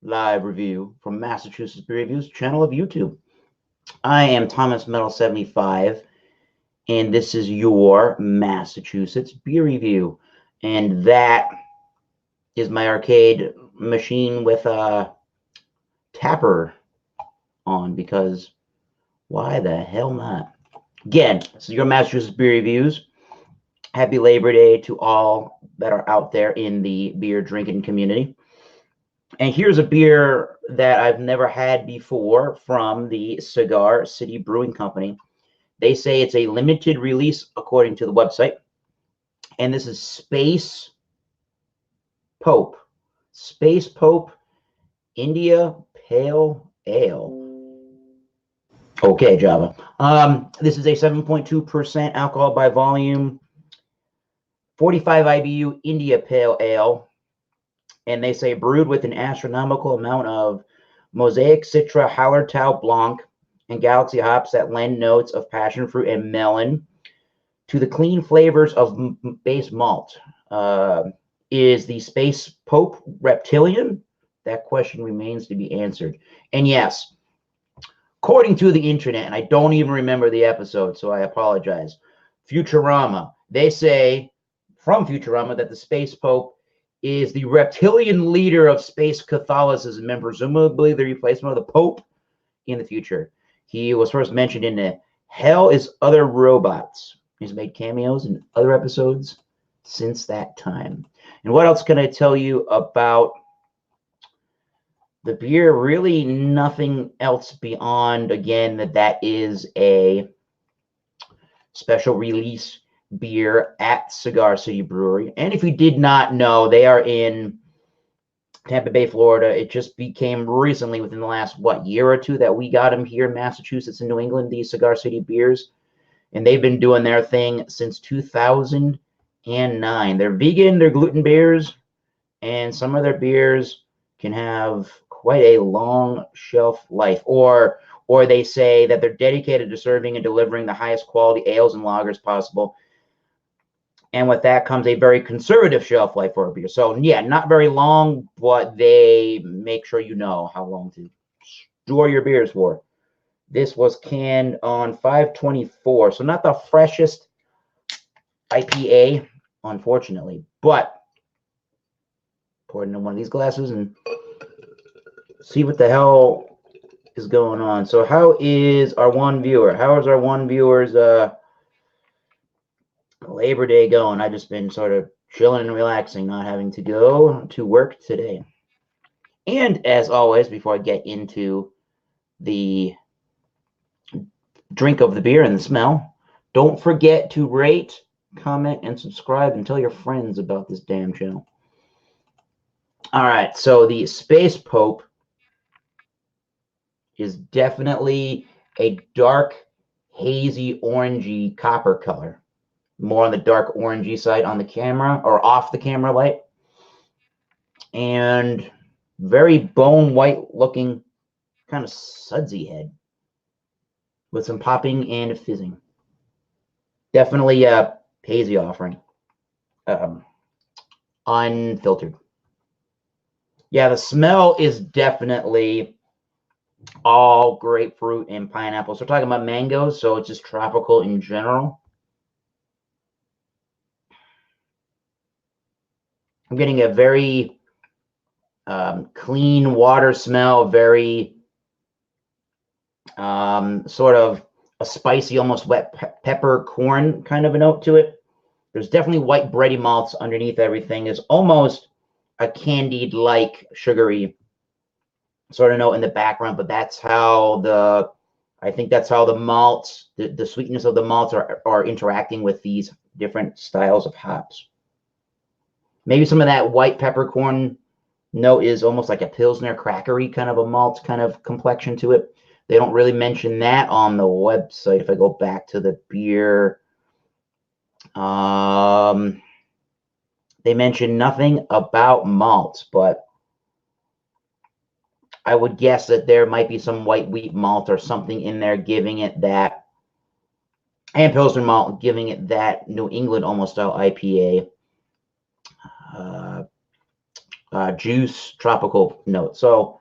live review from Massachusetts Beer Reviews channel of YouTube. I am Thomas Metal 75, and this is your Massachusetts Beer Review. And that is my arcade machine with a tapper on, because why the hell not? Again, this is your Massachusetts Beer Reviews. Happy Labor Day to all that are out there in the beer drinking community. And here's a beer that I've never had before from the Cigar City Brewing Company. They say it's a limited release according to the website. And this is Space Pope. Space Pope India Pale Ale. Okay, Java. This is a 7.2% alcohol by volume, 45 IBU India Pale Ale. And they say brewed with an astronomical amount of Mosaic Citra Hallertau Blanc and Galaxy hops that lend notes of passion fruit and melon to the clean flavors of base malt. Is the Space Pope reptilian? That question remains to be answered. And yes, according to the internet, and I don't even remember the episode, so I apologize, Futurama, they say from Futurama that the Space Pope is the reptilian leader of space Catholicism and presumably the replacement of the Pope in the future. He was first mentioned in the Hell is Other Robots. He's made cameos in other episodes since that time. And what else can I tell you about the beer? Really nothing else beyond, again, that is a special release beer at Cigar City Brewery. And if you did not know, they are in Tampa Bay, Florida. It just became recently, within the last, year or two, that we got them here in Massachusetts and New England, these Cigar City beers. And they've been doing their thing since 2009. They're vegan, they're gluten beers, and some of their beers can have quite a long shelf life. Or they say that they're dedicated to serving and delivering the highest quality ales and lagers possible. And with that comes a very conservative shelf life for a beer. So, yeah, not very long, but they make sure you know how long to store your beers for. This was canned on 5/24, so not the freshest IPA, unfortunately. But pour it into one of these glasses and see what the hell is going on. So how is our one viewer? How is our one viewer's Labor Day going? I've just been sort of chilling and relaxing, not having to go to work today. And as always, before I get into the drink of the beer and the smell, don't forget to rate, comment, and subscribe, and tell your friends about this damn channel. All right, so the Space Pope is definitely a dark, hazy, orangey copper color. More on the dark orangey side on the camera, or off the camera light. And very bone white looking, kind of sudsy head with some popping and fizzing. Definitely a hazy offering. Unfiltered. Yeah, the smell is definitely all grapefruit and pineapple. So we're talking about mangoes, so it's just tropical in general. I'm getting a very clean water smell, very sort of a spicy, almost wet pepper corn kind of a note to it. There's definitely white bready malts underneath everything. There's almost a candied-like sugary sort of note in the background, but that's how I think that's how the malts, the sweetness of the malts are interacting with these different styles of hops. Maybe some of that white peppercorn note is almost like a Pilsner crackery kind of a malt kind of complexion to it. They don't really mention that on the website. If I go back to the beer, they mention nothing about malts, but I would guess that there might be some white wheat malt or something in there giving it that, and Pilsner malt giving it that New England almost style IPA juice, tropical note. So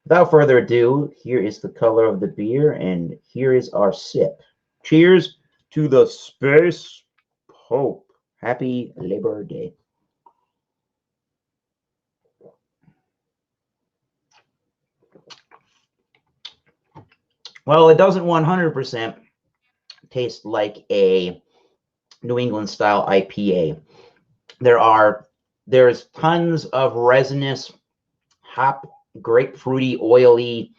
without further ado, here is the color of the beer, and here is our sip. Cheers to the Space Pope. Happy Labor Day. Well, it doesn't 100% taste like a New England style IPA. There's tons of resinous, hop, grapefruity, oily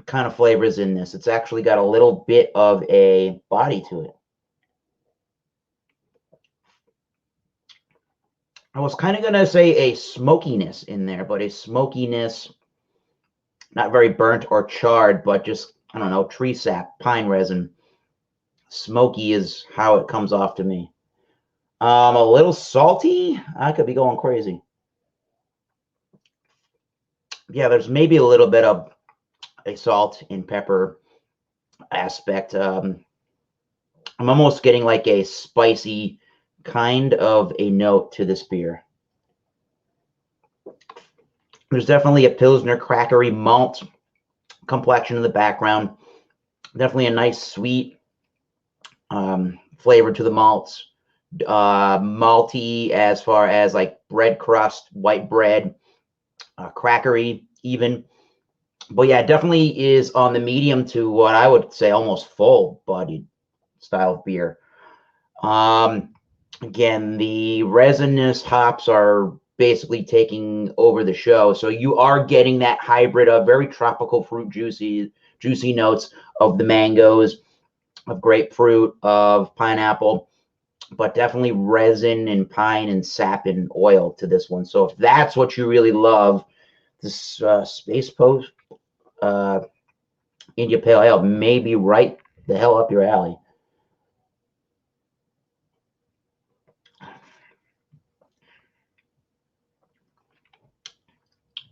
kind of flavors in this. It's actually got a little bit of a body to it. I was kind of going to say a smokiness in there, but a smokiness, not very burnt or charred, but just, I don't know, tree sap, pine resin. Smoky is how it comes off to me. A little salty. I could be going crazy. Yeah, there's maybe a little bit of a salt and pepper aspect. I'm almost getting like a spicy kind of a note to this beer. There's definitely a Pilsner crackery malt complexion in the background. Definitely a nice sweet flavor to the malts. Malty as far as like bread crust, white bread, crackery even. But yeah, it definitely is on the medium to what I would say almost full-bodied style of beer. Again, the resinous hops are basically taking over the show. So you are getting that hybrid of very tropical fruit juicy notes of the mangoes, of grapefruit, of pineapple, but definitely resin and pine and sap and oil to this one. So if that's what you really love, this Space Pope India Pale Ale may be right the hell up your alley.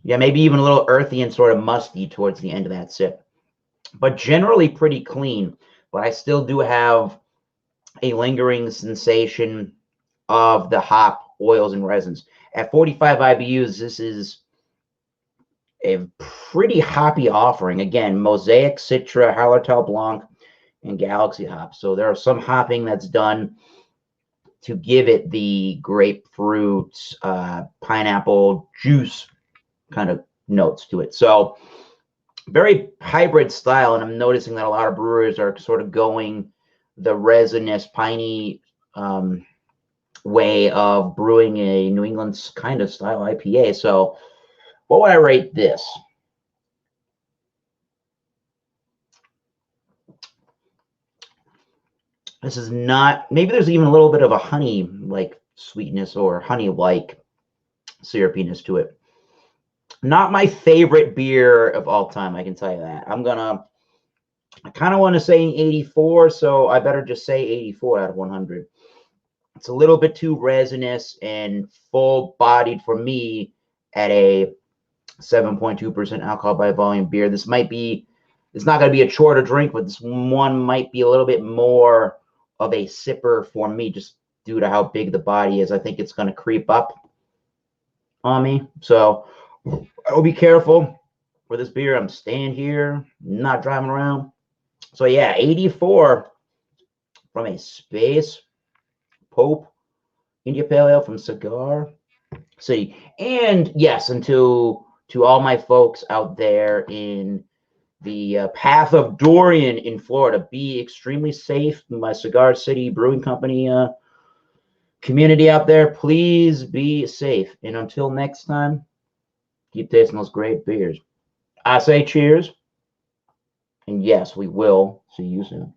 Yeah, maybe even a little earthy and sort of musty towards the end of that sip. But generally pretty clean. But I still do have a lingering sensation of the hop, oils, and resins. At 45 IBUs, this is a pretty hoppy offering. Again, Mosaic, Citra, Hallertau Blanc, and Galaxy hops. So there are some hopping that's done to give it the grapefruit, pineapple juice kind of notes to it. So very hybrid style, and I'm noticing that a lot of brewers are sort of going the resinous, piney way of brewing a New England kind of style IPA. So what would I rate this? This is not, maybe there's even a little bit of a honey-like sweetness or honey-like syrupiness to it. Not my favorite beer of all time, I can tell you that. I kind of want to say 84, so I better just say 84 out of 100. It's a little bit too resinous and full-bodied for me at a 7.2% alcohol by volume beer. It's not going to be a chore to drink, but this one might be a little bit more of a sipper for me just due to how big the body is. I think it's going to creep up on me. So I will be careful for this beer. I'm staying here, not driving around. So yeah, 84 from a Space Pope India Pale Ale from Cigar City. And yes, and to all my folks out there in the path of Dorian in Florida, be extremely safe. My Cigar City Brewing Company community out there, please be safe. And until next time, keep tasting those great beers. I say cheers. And yes, we will see you soon.